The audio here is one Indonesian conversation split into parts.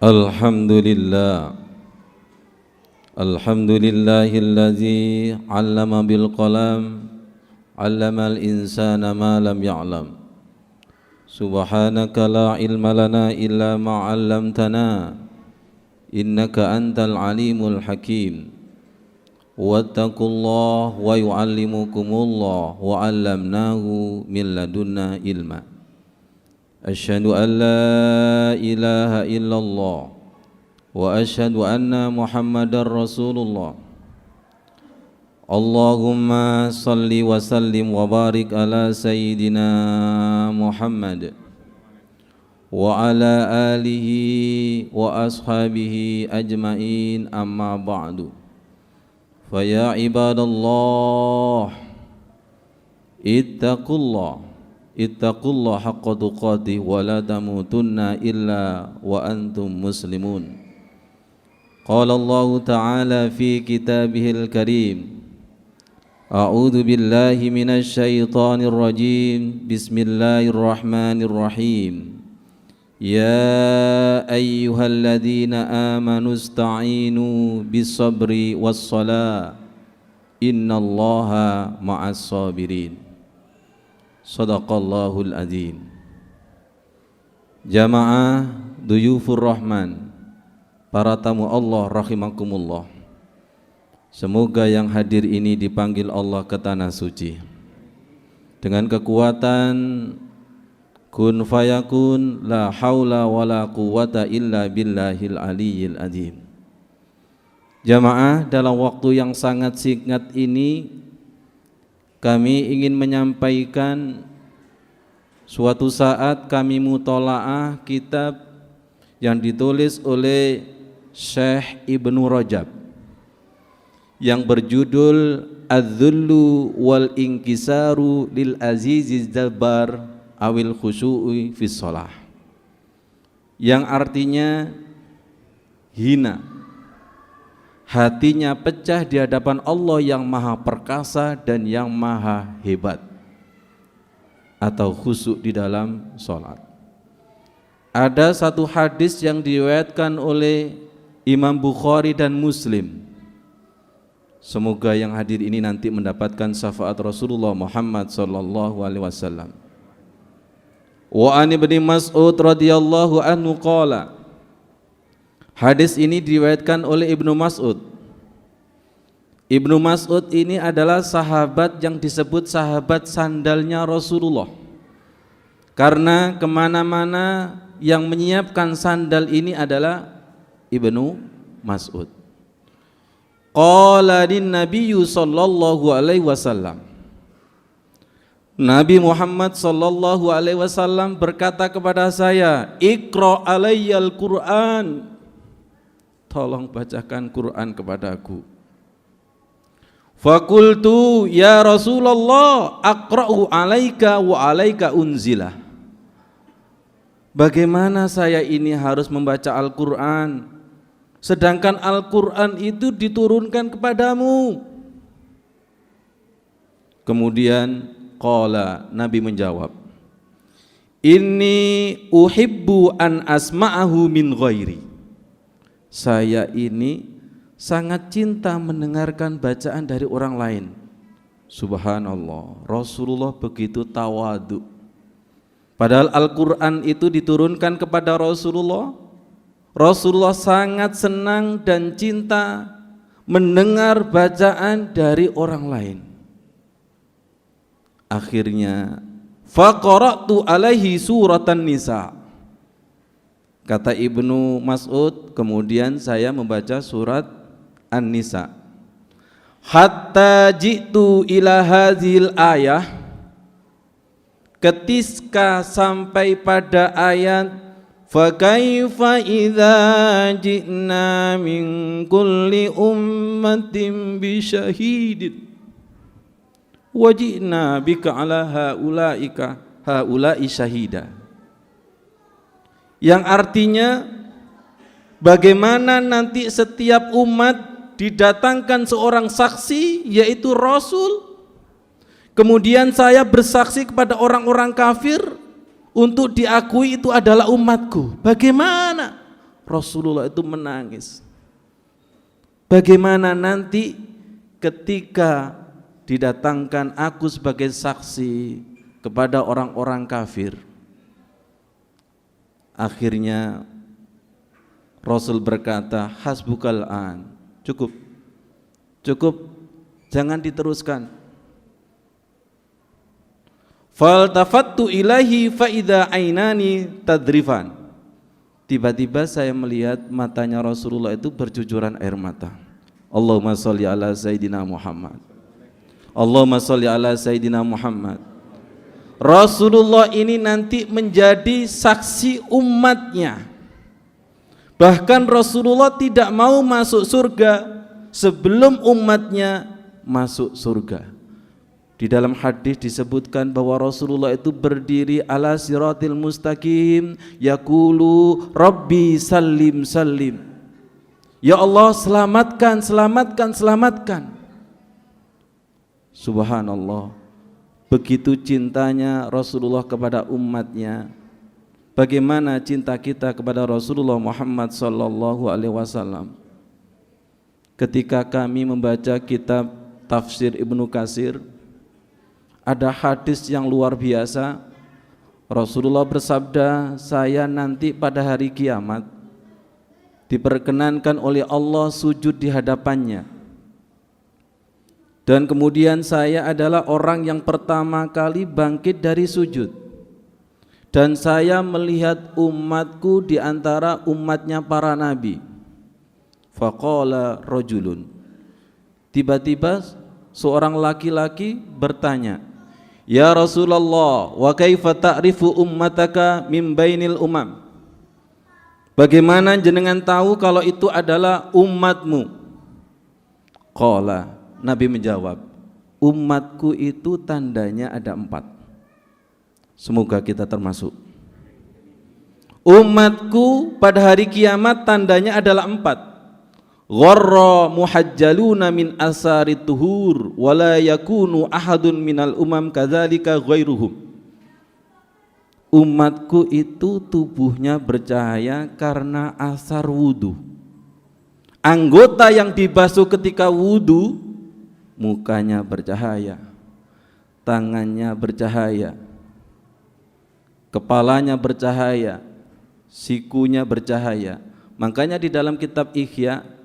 Alhamdulillah. Alhamdulillahilladzi 'allama bil qalam 'allamal insana ma lam ya'lam. Subhanaka la ilma lana illa ma 'allamtana innaka antal alimul hakim. Wattaqullah wa yu'allimukumullah wa 'allamnahu min ladunna ilma. Asyhadu an la ilaha illallah wa asyhadu anna Muhammadar Rasulullah. Allahumma salli wa sallim wa barik ala sayyidina Muhammad wa ala alihi wa ashabihi ajmain, amma ba'du. Fa ya ibadallah ittaqullah haqqa tuqatih wa la tamutunna illa wa antum muslimun. Qala Allah Ta'ala fi kitabihil karim, a'udzu billahi minasy syaithanir rajim. Bismillahirrahmanirrahim. Ya ayyuhalladzina amanu ista'inu bis-sabri was-salah innallaha ma'as sabirin. Sadaqallahul azim. Jamaah duyufur rahman, para tamu Allah rahimakumullah. Semoga yang hadir ini dipanggil Allah ke tanah suci dengan kekuatan kun fayakun, la haula wala quwata illa billahil aliyyil azim. Jamaah, dalam waktu yang sangat singkat ini kami ingin menyampaikan, suatu saat kami mutolaah kitab yang ditulis oleh Syekh Ibnu Rajab yang berjudul Az-Zullu wal Inkisaru lil Aziziz Jabbar awil Khusyu'i fis Shalah, yang artinya hina, hatinya pecah di hadapan Allah yang maha perkasa dan yang maha hebat, atau khusyuk di dalam sholat. Ada satu hadis yang diriwayatkan oleh Imam Bukhari dan Muslim. Semoga yang hadir ini nanti mendapatkan syafaat Rasulullah Muhammad sallallahu alaihi wasallam. Wa an Ibnu Mas'ud radhiyallahu anhu qala. Hadis ini diriwayatkan oleh Ibnu Mas'ud. Ibnu Mas'ud ini adalah sahabat yang disebut sahabat sandalnya Rasulullah, karena kemana-mana yang menyiapkan sandal ini adalah Ibnu Mas'ud. Qala lin nabiyyu sallallahu alaihi wasallam. Nabi Muhammad sallallahu alaihi wasallam berkata kepada saya, Iqra alayyal Qur'an, tolong bacakan Quran kepadaku. Fakultu ya Rasulullah aqra'u alaika wa alaika unzilah. Bagaimana saya ini harus membaca Al-Quran sedangkan Al-Quran itu diturunkan kepadamu? Kemudian qala, Nabi menjawab, Inni uhibbu an asma'ahu min ghairi. Saya ini sangat cinta mendengarkan bacaan dari orang lain. Subhanallah, Rasulullah begitu tawadu. Padahal Al-Quran itu diturunkan kepada Rasulullah. Rasulullah sangat senang dan cinta mendengar bacaan dari orang lain. Akhirnya faqara'tu alaihi suratan nisa. Kata Ibnu Mas'ud, kemudian saya membaca surat An-Nisa. Hatta ji'tu ila hadhil ayah, ketika sampai pada ayat fa kaifa idza ji'na min kulli ummatin bi syahidin wa ji'na bika ala haula'i syahida. Yang artinya, bagaimana nanti setiap umat didatangkan seorang saksi, yaitu Rasul. Kemudian saya bersaksi kepada orang-orang kafir untuk diakui itu adalah umatku. Bagaimana Rasulullah itu menangis. Bagaimana nanti ketika didatangkan aku sebagai saksi kepada orang-orang kafir. Akhirnya Rasul berkata, hasbukal an, cukup, jangan diteruskan. Faltafattu ilaihi fa idza ainani tadrifan. Tiba-tiba saya melihat matanya Rasulullah itu bercucuran air mata. Allahumma sholli ala Sayyidina Muhammad. Allahumma sholli ala Sayyidina Muhammad. Rasulullah ini nanti menjadi saksi umatnya. Bahkan Rasulullah tidak mau masuk surga sebelum umatnya masuk surga. Di dalam hadis disebutkan bahwa Rasulullah itu berdiri ala siratil mustaqim, yaqulu Rabbi salim salim. Ya Allah, selamatkan, selamatkan, selamatkan. Subhanallah. Begitu cintanya Rasulullah kepada umatnya. Bagaimana cinta kita kepada Rasulullah Muhammad sallallahu alaihi wasallam? Ketika kami membaca kitab tafsir Ibnu Katsir, ada hadis yang luar biasa. Rasulullah bersabda, saya nanti pada hari kiamat diperkenankan oleh Allah sujud di hadapannya. Dan kemudian saya adalah orang yang pertama kali bangkit dari sujud. Dan saya melihat umatku di antara umatnya para nabi. Faqala rajulun. Tiba-tiba seorang laki-laki bertanya, ya Rasulullah, wa kaifa ta'rifu ummataka min bainil umam? Bagaimana jenengan tahu kalau itu adalah umatmu? Qala, Nabi menjawab, umatku itu tandanya ada 4. Semoga kita termasuk. Umatku pada hari kiamat tandanya adalah 4. Gharra muhajjaluna min asarit tuhur wala yakunu ahadun minal umam kadzalika ghairuhum. Umatku itu tubuhnya bercahaya karena asar wudu. Anggota yang dibasuh ketika wudu, mukanya bercahaya, tangannya bercahaya, kepalanya bercahaya, sikunya bercahaya. Makanya di dalam kitab Ihya,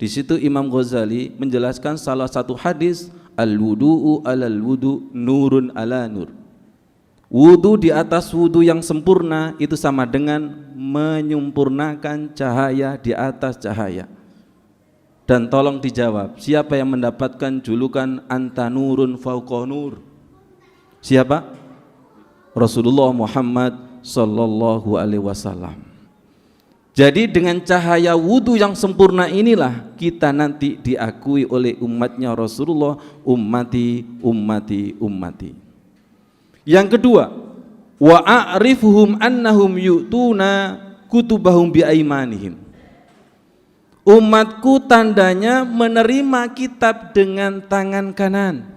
di situ Imam Ghazali menjelaskan salah satu hadis, al-wudu'u alal wudu nurun ala nur. Wudu di atas wudu yang sempurna itu sama dengan menyempurnakan cahaya di atas cahaya. Dan tolong dijawab, siapa yang mendapatkan julukan anta nurun fauqa nur? Siapa? Rasulullah Muhammad sallallahu alaihi wasallam. Jadi dengan cahaya wudu yang sempurna inilah kita nanti diakui oleh umatnya Rasulullah, ummati, ummati, ummati. Yang kedua, wa a'rifuhum annahum yu'tuna kutubahum biaimanihim. Umatku tandanya menerima kitab dengan tangan kanan.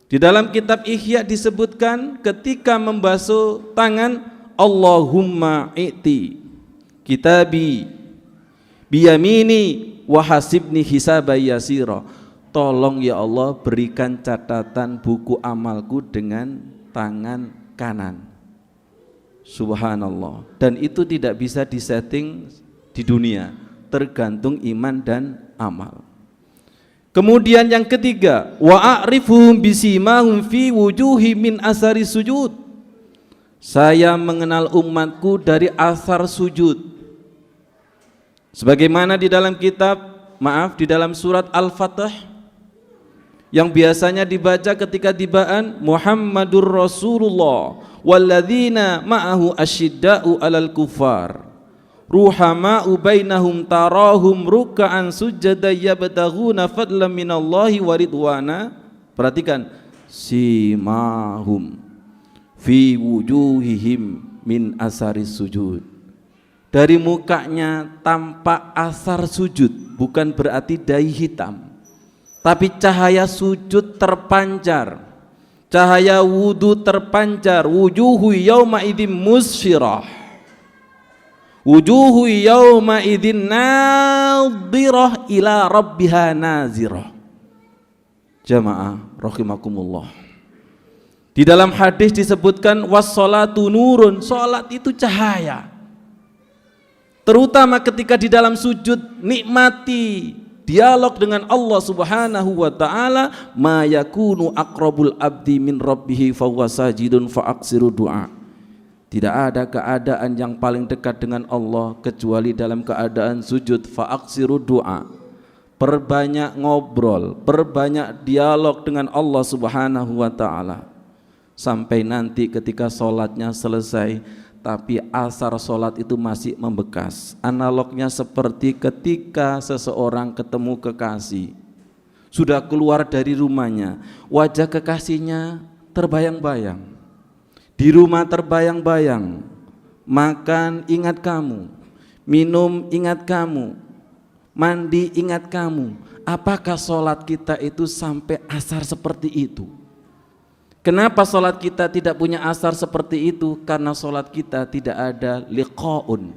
Di dalam kitab Ihya disebutkan ketika membasuh tangan, Allahumma i'ti kitabi biyamini wa hasibni hisabai yasira. Tolong ya Allah berikan catatan buku amalku dengan tangan kanan. Subhanallah. Dan itu tidak bisa disetting di dunia, tergantung iman dan amal. Kemudian yang ketiga, wa a'rifuhum bisimahum fi wujuhi min asari sujud. Saya mengenal umatku dari asar sujud. Sebagaimana di dalam di dalam surat Al-Fatih yang biasanya dibaca ketika tibaan, Muhammadur Rasulullah walladzina ma'ahu asyidda'u 'alal kuffar ruhama'u bainahum tarahum ruk'an sujada yabtaghuna fadlan minallahi wa ridwana. Perhatikan, simahum fi wujuhihim min asaris sujud. Dari mukanya tampak asar sujud, bukan berarti dahi hitam, tapi cahaya sujud terpancar, cahaya wudu terpancar. Wujuhu yauma idzim musfirah Wujuhu yawma idzin nadhirah ila rabbiha nazirah. Jamaah rahimakumullah. Di dalam hadis disebutkan wassalatu nurun, salat itu cahaya. Terutama ketika di dalam sujud, nikmati dialog dengan Allah Subhanahu wa taala, ma yakunu aqrabul abdi min rabbih fa huwa sajidun fa aqsiru du'a. Tidak ada keadaan yang paling dekat dengan Allah kecuali dalam keadaan sujud, fa aqsiru du'a. Perbanyak ngobrol, perbanyak dialog dengan Allah Subhanahu wa taala. Sampai nanti ketika sholatnya selesai, tapi asar sholat itu masih membekas. Analognya seperti ketika seseorang ketemu kekasih, sudah keluar dari rumahnya, wajah kekasihnya terbayang-bayang, di rumah terbayang-bayang, makan ingat kamu, minum ingat kamu, mandi ingat kamu. Apakah sholat kita itu sampai asar seperti itu? Kenapa sholat kita tidak punya asar seperti itu? Karena sholat kita tidak ada liqa'un,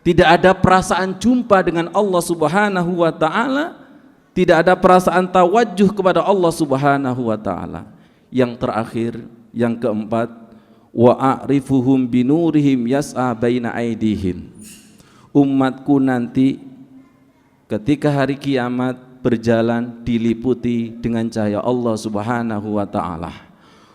tidak ada perasaan jumpa dengan Allah Subhanahu wa ta'ala, tidak ada perasaan tawajjuh kepada Allah Subhanahu wa ta'ala. Yang terakhir, yang keempat, wa a'rifuhum binurihim yas'a baina aidihim. Umatku nanti ketika hari kiamat berjalan diliputi dengan cahaya Allah Subhanahu wa taala.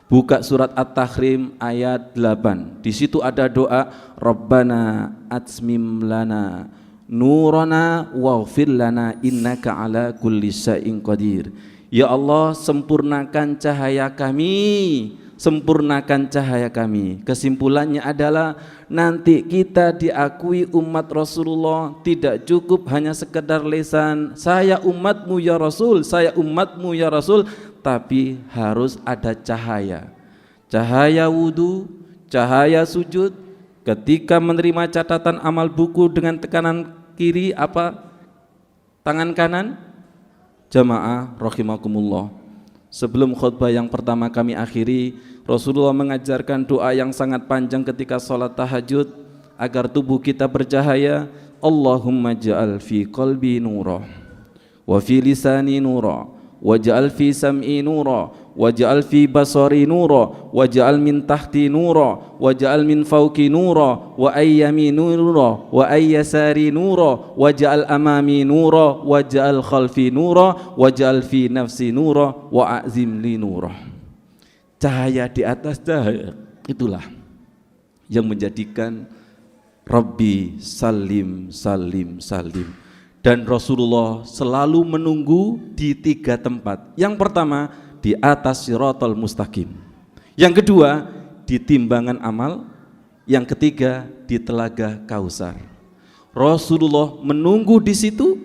Buka surat At-Tahrim ayat 8. Di situ ada doa, Rabbana atmim lana nurana waghfir lana innaka ala kulli syai'in qadir. Ya Allah, sempurnakan cahaya kami, sempurnakan cahaya kami. Kesimpulannya adalah nanti kita diakui umat Rasulullah tidak cukup hanya sekedar lisan, saya umatmu ya Rasul, saya umatmu ya Rasul, tapi harus ada cahaya. Cahaya wudu, cahaya sujud. Ketika menerima catatan amal buku dengan tekanan kiri apa? Tangan kanan. Jamaah rahimakumullah. Sebelum khutbah yang pertama kami akhiri, Rasulullah mengajarkan doa yang sangat panjang ketika sholat tahajud agar tubuh kita bercahaya. Allahumma ja'al fi qalbi nura wa fi lisani nura wa ja'al fi sam'i nura wa ja'al fi basari nura wa ja'al min tahti nura wa ja'al min fawqi nura wa ayyami nura wa ayyasari nura wa ja'al amami nura wa ja'al khalfi nura wa ja'al fi nafsi nura wa a'zim li nura. Cahaya di atas cahaya, itulah yang menjadikan Rabbi salim salim salim. Dan Rasulullah selalu menunggu di 3 tempat. Yang pertama di atas Shiratal Mustaqim, yang kedua di timbangan amal, yang ketiga di Telaga Kausar. Rasulullah menunggu di situ,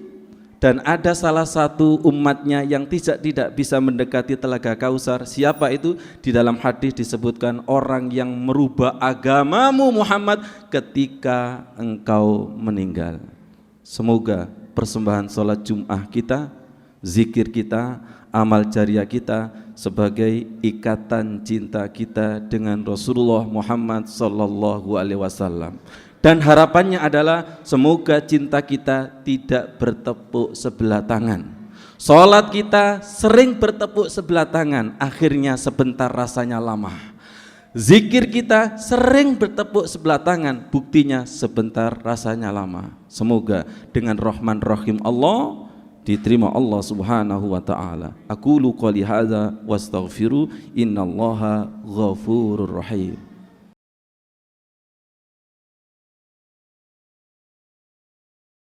dan ada salah satu umatnya yang tidak bisa mendekati Telaga Kausar. Siapa itu? Di dalam hadis disebutkan orang yang merubah agamamu Muhammad ketika engkau meninggal. Semoga persembahan sholat Jum'ah kita, zikir kita, amal jariah kita sebagai ikatan cinta kita dengan Rasulullah Muhammad sallallahu alaihi wasallam. Dan harapannya adalah semoga cinta kita tidak bertepuk sebelah tangan. Sholat kita sering bertepuk sebelah tangan, akhirnya sebentar rasanya lama. Zikir kita sering bertepuk sebelah tangan, buktinya sebentar rasanya lama. Semoga dengan Rahman Rahim Allah diterima Allah Subhanahu wa taala. Aqulu qouli hadza wastaghfiru innallaha ghafurur rahim.